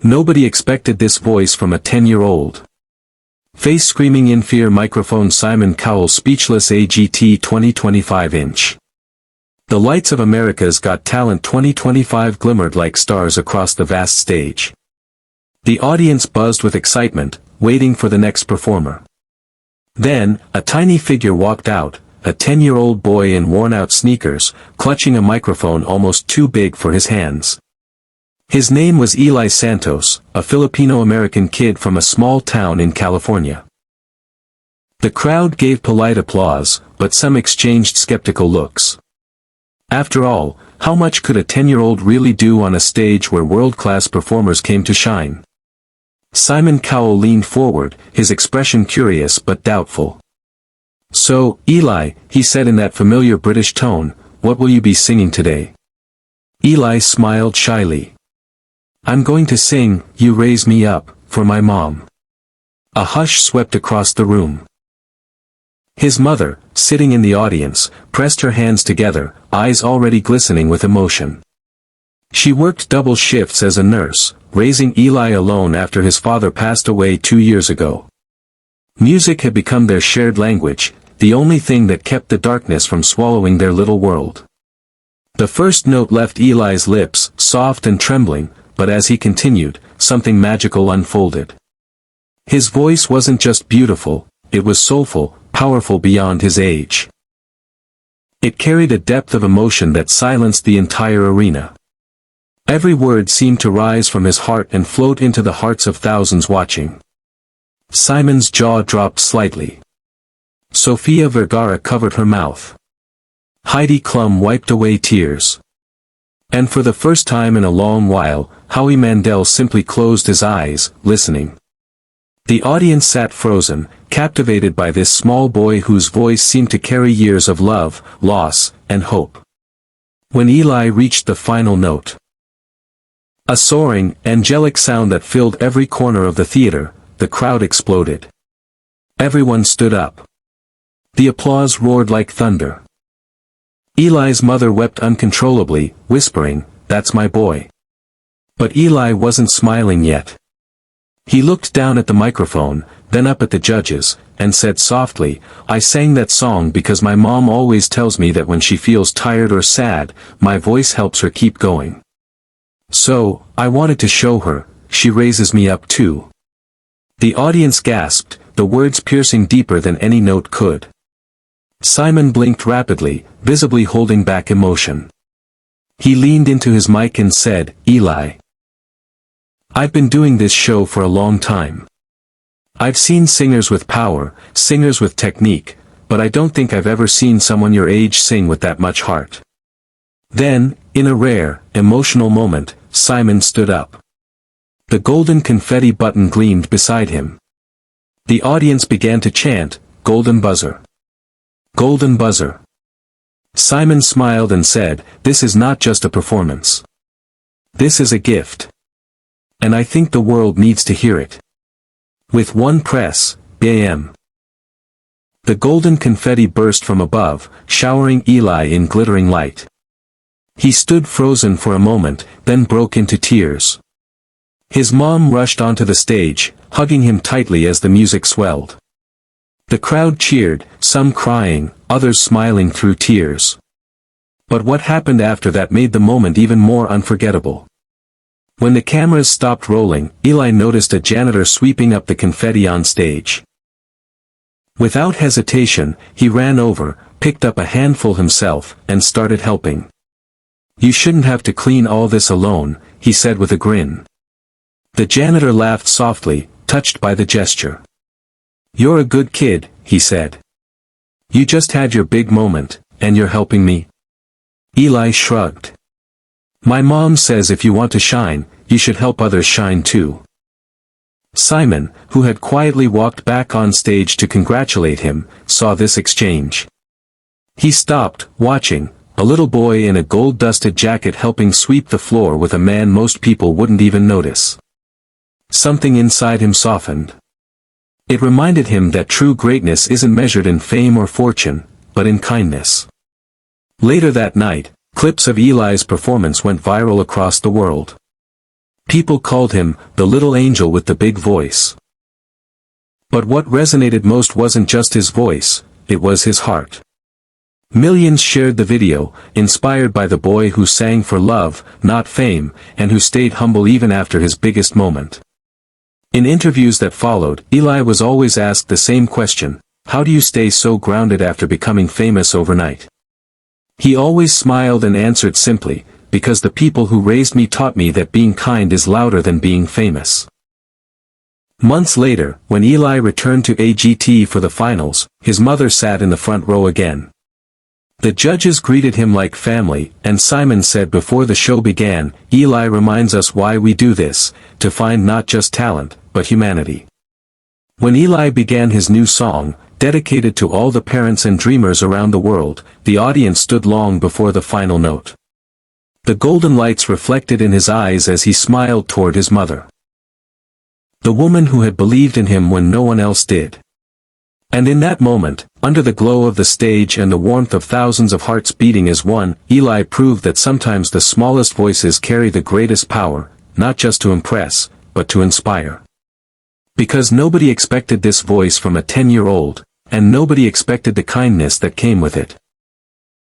Nobody expected this voice from a 10-year-old. Face screaming in fear. Microphone. Simon Cowell speechless. AGT 2025-inch. The lights of America's Got Talent 2025 glimmered like stars across the vast stage. The audience buzzed with excitement, waiting for the next performer. Then, a tiny figure walked out, a 10-year-old boy in worn-out sneakers, clutching a microphone almost too big for his hands. His name was Eli Santos, a Filipino-American kid from a small town in California. The crowd gave polite applause, but some exchanged skeptical looks. After all, how much could a 10-year-old really do on a stage where world-class performers came to shine? Simon Cowell leaned forward, his expression curious but doubtful. "So, Eli," he said in that familiar British tone, "what will you be singing today?" Eli smiled shyly. "I'm going to sing, 'You Raise Me Up,' for my mom." A hush swept across the room. His mother, sitting in the audience, pressed her hands together, eyes already glistening with emotion. She worked double shifts as a nurse, raising Eli alone after his father passed away 2 years ago. Music had become their shared language, the only thing that kept the darkness from swallowing their little world. The first note left Eli's lips, soft and trembling, but as he continued, something magical unfolded. His voice wasn't just beautiful, it was soulful, powerful beyond his age. It carried a depth of emotion that silenced the entire arena. Every word seemed to rise from his heart and float into the hearts of thousands watching. Simon's jaw dropped slightly. Sofia Vergara covered her mouth. Heidi Klum wiped away tears. And for the first time in a long while, Howie Mandel simply closed his eyes, listening. The audience sat frozen, captivated by this small boy whose voice seemed to carry years of love, loss, and hope. When Eli reached the final note, a soaring, angelic sound that filled every corner of the theater, the crowd exploded. Everyone stood up. The applause roared like thunder. Eli's mother wept uncontrollably, whispering, "That's my boy." But Eli wasn't smiling yet. He looked down at the microphone, then up at the judges, and said softly, "I sang that song because my mom always tells me that when she feels tired or sad, my voice helps her keep going. So, I wanted to show her, she raises me up too." The audience gasped, the words piercing deeper than any note could. Simon blinked rapidly, visibly holding back emotion. He leaned into his mic and said, "Eli, I've been doing this show for a long time. I've seen singers with power, singers with technique, but I don't think I've ever seen someone your age sing with that much heart." Then, in a rare, emotional moment, Simon stood up. The golden confetti button gleamed beside him. The audience began to chant, "Golden buzzer. Golden buzzer." Simon smiled and said, "This is not just a performance. This is a gift. And I think the world needs to hear it." With one press, bam! The golden confetti burst from above, showering Eli in glittering light. He stood frozen for a moment, then broke into tears. His mom rushed onto the stage, hugging him tightly as the music swelled. The crowd cheered, some crying, others smiling through tears. But what happened after that made the moment even more unforgettable. When the cameras stopped rolling, Eli noticed a janitor sweeping up the confetti on stage. Without hesitation, he ran over, picked up a handful himself, and started helping. "You shouldn't have to clean all this alone," he said with a grin. The janitor laughed softly, touched by the gesture. "You're a good kid," he said. "You just had your big moment, and you're helping me?" Eli shrugged. "My mom says if you want to shine, you should help others shine too." Simon, who had quietly walked back on stage to congratulate him, saw this exchange. He stopped, watching, a little boy in a gold-dusted jacket helping sweep the floor with a man most people wouldn't even notice. Something inside him softened. It reminded him that true greatness isn't measured in fame or fortune, but in kindness. Later that night, clips of Eli's performance went viral across the world. People called him, the little angel with the big voice. But what resonated most wasn't just his voice, it was his heart. Millions shared the video, inspired by the boy who sang for love, not fame, and who stayed humble even after his biggest moment. In interviews that followed, Eli was always asked the same question: how do you stay so grounded after becoming famous overnight? He always smiled and answered simply, because the people who raised me taught me that being kind is louder than being famous. Months later, when Eli returned to AGT for the finals, his mother sat in the front row again. The judges greeted him like family, and Simon said before the show began, "Eli reminds us why we do this, to find not just talent, but humanity." When Eli began his new song, dedicated to all the parents and dreamers around the world, the audience stood long before the final note. The golden lights reflected in his eyes as he smiled toward his mother. The woman who had believed in him when no one else did. And in that moment, under the glow of the stage and the warmth of thousands of hearts beating as one, Eli proved that sometimes the smallest voices carry the greatest power, not just to impress, but to inspire. Because nobody expected this voice from a 10-year-old, and nobody expected the kindness that came with it.